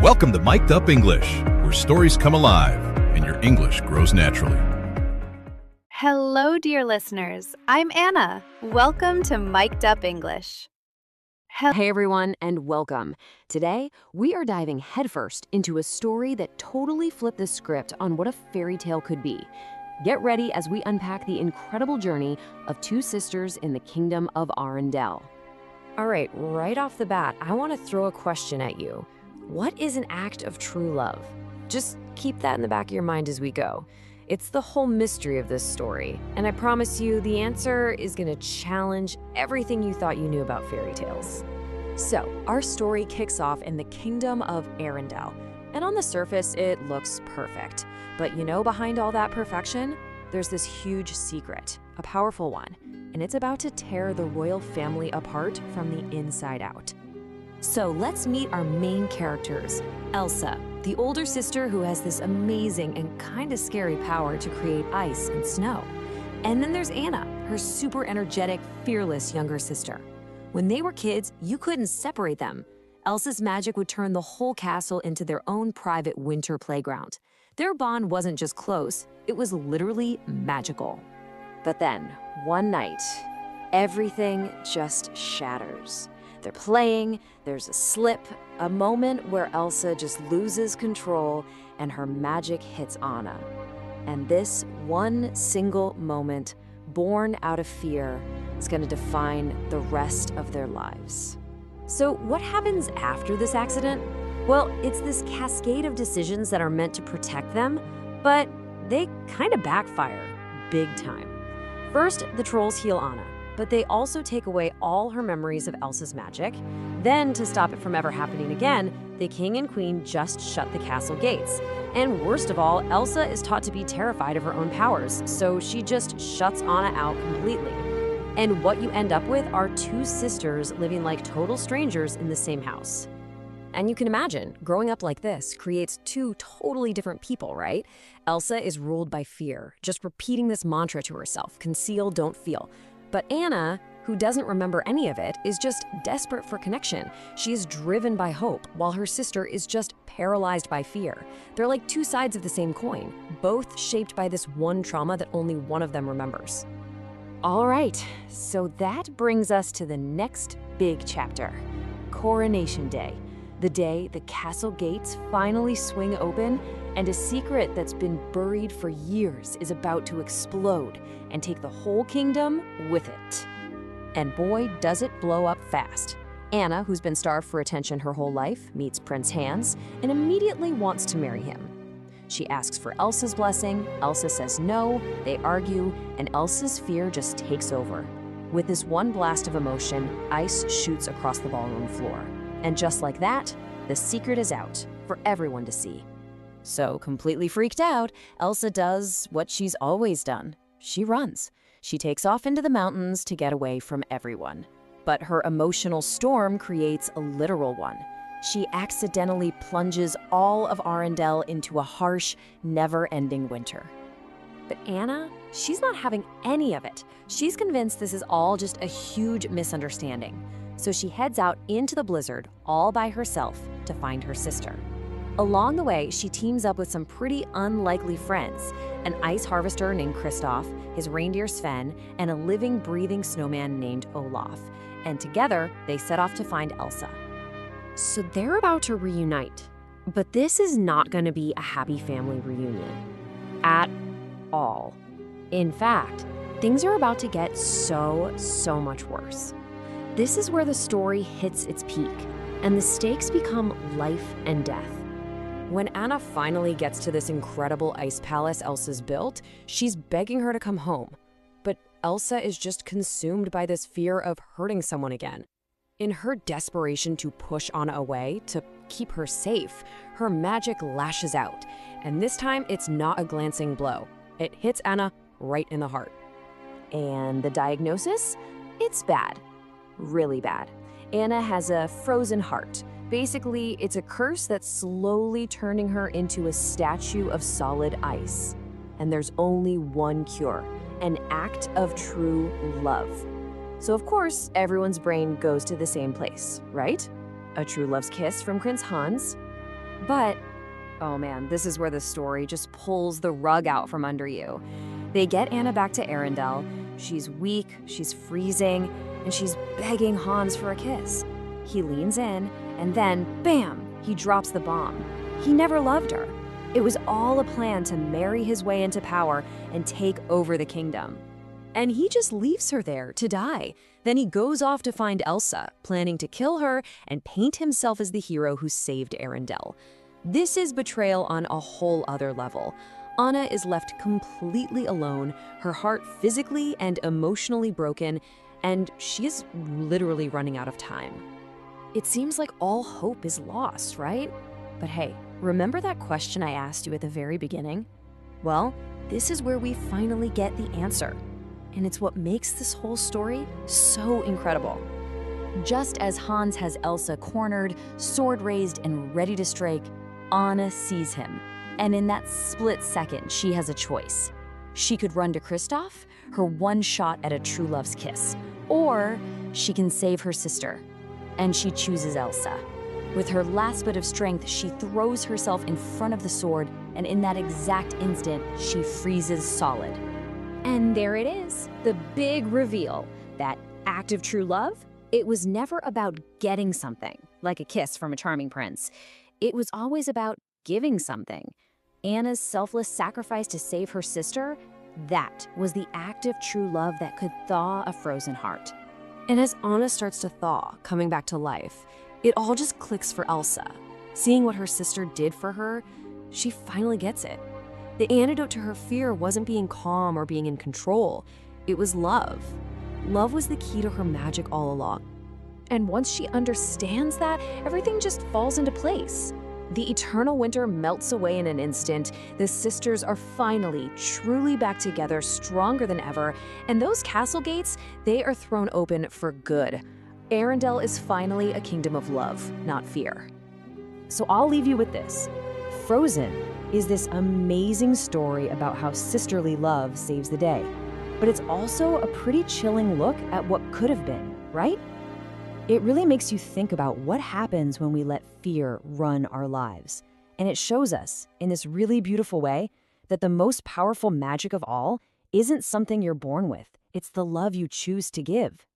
Welcome to Mic'd Up English, where stories come alive and your English grows naturally. Hello, dear listeners. I'm Anna. Welcome to Mic'd Up English. Hey everyone, and welcome. Today, we are diving headfirst into a story that totally flipped the script on what a fairy tale could be. Get ready as we unpack the incredible journey of two sisters in the kingdom of Arendelle. All right off the bat, I want to throw a question at you. What is an act of true love? Just keep that in the back of your mind as we go. It's the whole mystery of this story, and I promise you the answer is going to challenge everything you thought you knew about fairy tales. So, our story kicks off in the kingdom of Arendelle, and on the surface it looks perfect. But you know, behind all that perfection, there's this huge secret, a powerful one, and it's about to tear the royal family apart from the inside out. So let's meet our main characters. Elsa, the older sister who has this amazing and kind of scary power to create ice and snow. And then there's Anna, her super energetic, fearless younger sister. When they were kids, you couldn't separate them. Elsa's magic would turn the whole castle into their own private winter playground. Their bond wasn't just close, it was literally magical. But then, one night, everything just shatters. They're playing, there's a slip, a moment where Elsa just loses control and her magic hits Anna. And this one single moment, born out of fear, is going to define the rest of their lives. So what happens after this accident? Well, it's this cascade of decisions that are meant to protect them, but they kind of backfire big time. First, the trolls heal Anna, but they also take away all her memories of Elsa's magic. Then, to stop it from ever happening again, the king and queen just shut the castle gates. And worst of all, Elsa is taught to be terrified of her own powers, so she just shuts Anna out completely. And what you end up with are two sisters living like total strangers in the same house. And you can imagine, growing up like this creates two totally different people, right? Elsa is ruled by fear, just repeating this mantra to herself, conceal, don't feel. But Anna, who doesn't remember any of it, is just desperate for connection. She is driven by hope, while her sister is just paralyzed by fear. They're like two sides of the same coin, both shaped by this one trauma that only one of them remembers. All right, so that brings us to the next big chapter, Coronation Day. The day the castle gates finally swing open and a secret that's been buried for years is about to explode and take the whole kingdom with it. And boy, does it blow up fast. Anna, who's been starved for attention her whole life, meets Prince Hans and immediately wants to marry him. She asks for Elsa's blessing, Elsa says no, they argue, and Elsa's fear just takes over. With this one blast of emotion, ice shoots across the ballroom floor. And just like that, the secret is out for everyone to see. So, completely freaked out, Elsa does what she's always done. She runs. She takes off into the mountains to get away from everyone. But her emotional storm creates a literal one. She accidentally plunges all of Arendelle into a harsh, never-ending winter. But Anna, she's not having any of it. She's convinced this is all just a huge misunderstanding. So she heads out into the blizzard all by herself to find her sister. Along the way, she teams up with some pretty unlikely friends, an ice harvester named Kristoff, his reindeer Sven, and a living, breathing snowman named Olaf. And together, they set off to find Elsa. So they're about to reunite, but this is not going to be a happy family reunion. At all. In fact, things are about to get so much worse. This is where the story hits its peak, and the stakes become life and death. When Anna finally gets to this incredible ice palace Elsa's built, she's begging her to come home. But Elsa is just consumed by this fear of hurting someone again. In her desperation to push Anna away, to keep her safe, her magic lashes out. And this time, it's not a glancing blow. It hits Anna right in the heart. And the diagnosis? It's bad. Really bad. Anna has a frozen heart. Basically, it's a curse that's slowly turning her into a statue of solid ice. And there's only one cure, an act of true love. So of course, everyone's brain goes to the same place, right? A true love's kiss from Prince Hans? But, oh man, this is where the story just pulls the rug out from under you. They get Anna back to Arendelle. She's weak, she's freezing, and she's begging Hans for a kiss. He leans in, and then, bam, he drops the bomb. He never loved her. It was all a plan to marry his way into power and take over the kingdom. And he just leaves her there to die. Then he goes off to find Elsa, planning to kill her and paint himself as the hero who saved Arendelle. This is betrayal on a whole other level. Anna is left completely alone, her heart physically and emotionally broken, and she is literally running out of time. It seems like all hope is lost, right? But hey, remember that question I asked you at the very beginning? Well, this is where we finally get the answer. And it's what makes this whole story so incredible. Just as Hans has Elsa cornered, sword raised, and ready to strike, Anna sees him. And in that split second, she has a choice. She could run to Kristoff, her one shot at a true love's kiss, or she can save her sister. And she chooses Elsa. With her last bit of strength, she throws herself in front of the sword, and in that exact instant, she freezes solid. And there it is, the big reveal. That act of true love, it was never about getting something, like a kiss from a charming prince. It was always about giving something. Anna's selfless sacrifice to save her sister, that was the act of true love that could thaw a frozen heart. And as Anna starts to thaw, coming back to life, it all just clicks for Elsa. Seeing what her sister did for her, she finally gets it. The antidote to her fear wasn't being calm or being in control. It was love. Love was the key to her magic all along. And once she understands that, everything just falls into place. The eternal winter melts away in an instant. The sisters are finally, truly back together, stronger than ever. And those castle gates, they are thrown open for good. Arendelle is finally a kingdom of love, not fear. So I'll leave you with this. Frozen is this amazing story about how sisterly love saves the day. But it's also a pretty chilling look at what could have been, right? It really makes you think about what happens when we let fear run our lives. And it shows us, in this really beautiful way, that the most powerful magic of all isn't something you're born with. It's the love you choose to give.